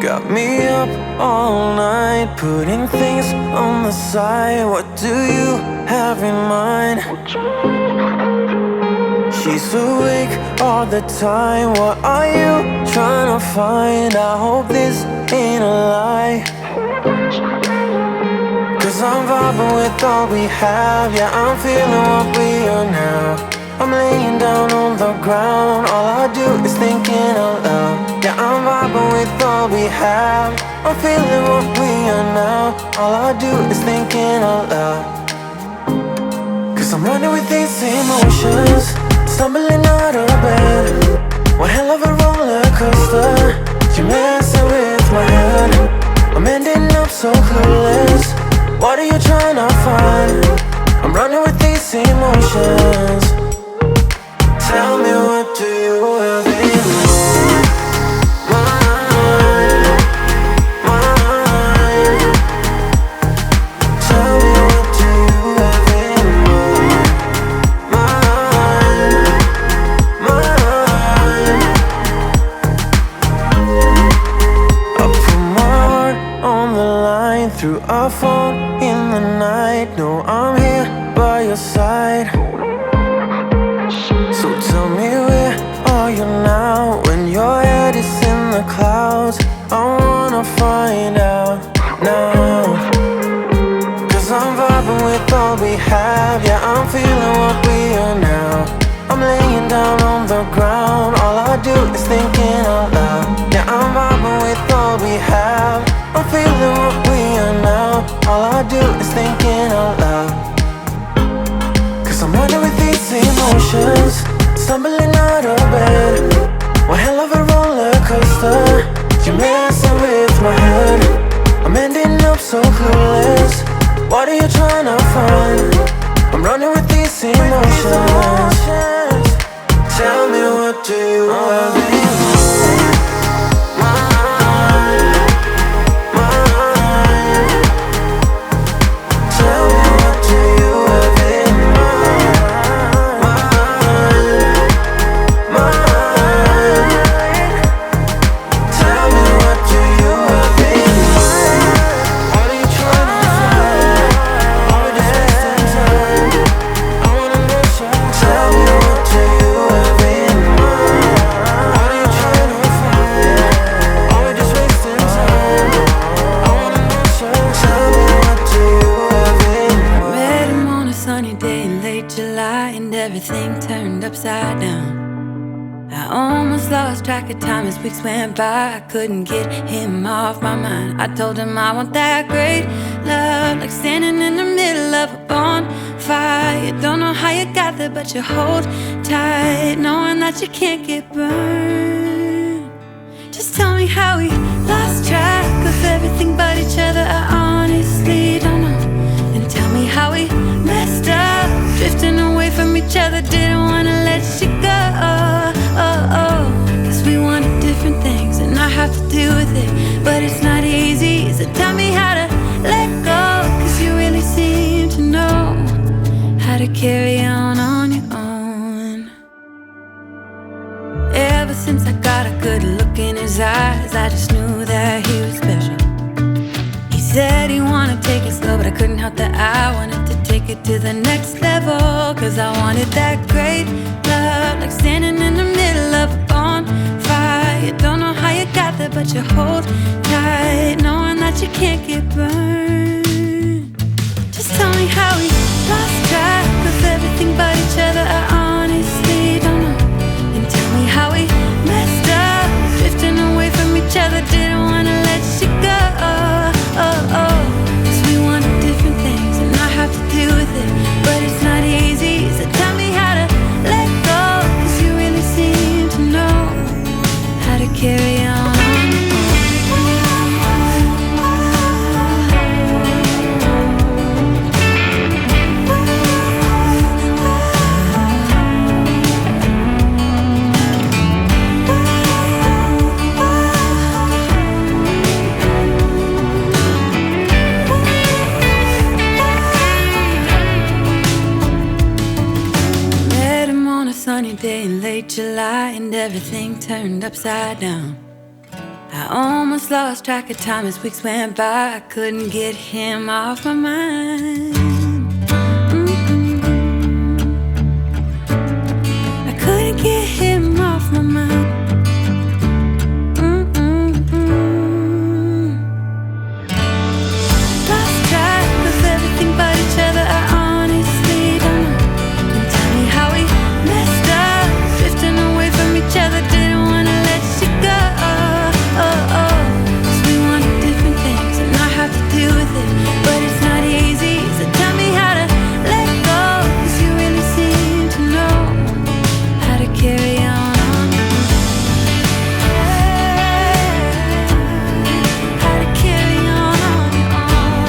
Got me up all night, putting things on the side. What do you have in mind? She's awake all the time. What are you trying to find? I hope this ain't a lie, 'cause I'm vibing with all we have. Yeah, I'm feeling what we are now. I'm laying down on the ground. All I do is thinking out loud. Yeah, I'm vibing with all we have. I'm feeling what we are now. All I do is thinking out loud, 'cause I'm running with these emotions, stumbling out of bed. One hell of a roller coaster. You're messing with my head. I'm ending up so clueless. What are you trying to find? I'm running with these emotions. Tell me, what do you have in mind? Mind. Tell me, what do you have in mind? Mind. I put my heart on the line through our phone in the night. No, I'm here by your side. So tell me, where are you now? When your head is in the clouds, I wanna find out now, 'cause I'm vibing with all we have. Yeah, I'm feeling what we are now. I'm laying down on the ground. All I do is thinking out loud. Yeah, I'm vibing with all we have. I'm feeling what we are now. All I do is thinking out loud, 'cause I'm running with these emotions, stumbling out of bed. One hell of a roller coaster. You're messing with my head. I'm ending up so clueless. What are you trying to find? I'm running with these emotions. Tell me, what do you have in mind? Mind. Tell me, what do you have in mind? Tell me, what do you have in mind? What are you trying to find? All this wasting time, I wanna know something. Tell me, what do you have in mind? What are you trying to find? All this wasting time, I wanna know something. Tell me, what do you have in mind? Met him on a sunny day in late July, and everything turned upside down. I almost lost track of time as weeks went by. I couldn't get him off my mind. I told him I want that great love, like standing in the middle of a bonfire. You don't know how you got there, but you hold tight, knowing that you can't get burned. Just tell me how we lost track of everything but each other. I honestly don't know. And tell me how we messed up, drifting away from each other. Didn't wanna let you go. Cause we wanted different things, and I have to deal with it, but it's not easy. So tell me how to let go, 'cause you really seem to know how to carry on your own. Ever since I got a good look in his eyes, I just knew that he was special. He said he wanted to take it slow, but I couldn't help that I wanted to take it to the next level. 'Cause I wanted that great love, like standing in the middle of a bonfire. You don't know how you got there, but you hold tight, knowing that you can't get burned. Just tell me how we lost track of everything but each other. I honestly don't know. And tell me how we messed up, drifting away from each other. Didn't wanna let you go. 'Cause we wanted different things, and I have to deal with it, but it's not easy. So tell me how to let go, 'cause you really seem to know how to carry on. Sunny day in late July, and everything turned upside down. I almost lost track of time as weeks went by. I couldn't get him off my mind. I couldn't get him off my mind. Lost track of everything but each other. I honestly don't know. And tell me how we messed up, drifting away from each other. Didn't wanna let you go. Cause we wanted different things and I have to deal with it, but it's not easy. So tell me how to let go, cause you really seem to know how to carry on. How to carry on your own.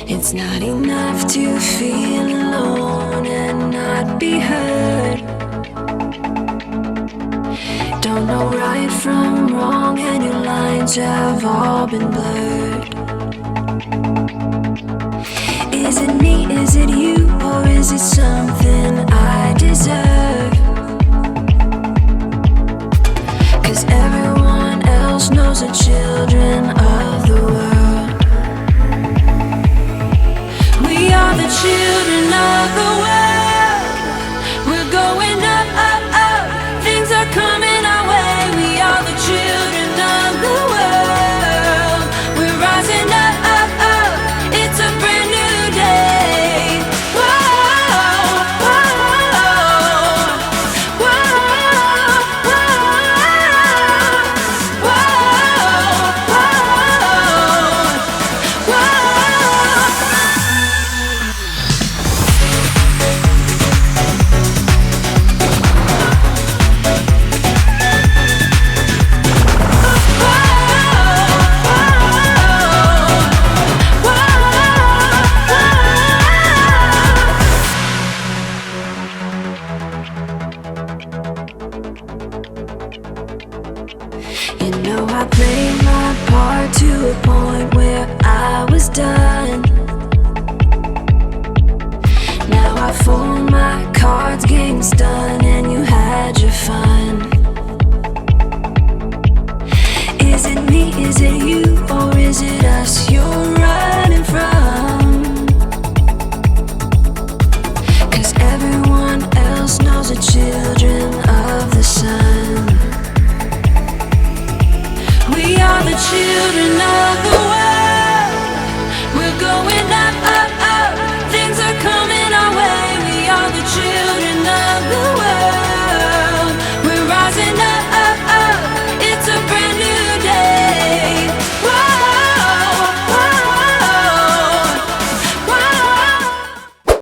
It's not enough to feel alone and not be heard. Don't know right from wrong and your lines have all been blurred. Is it me, is it you, or is it something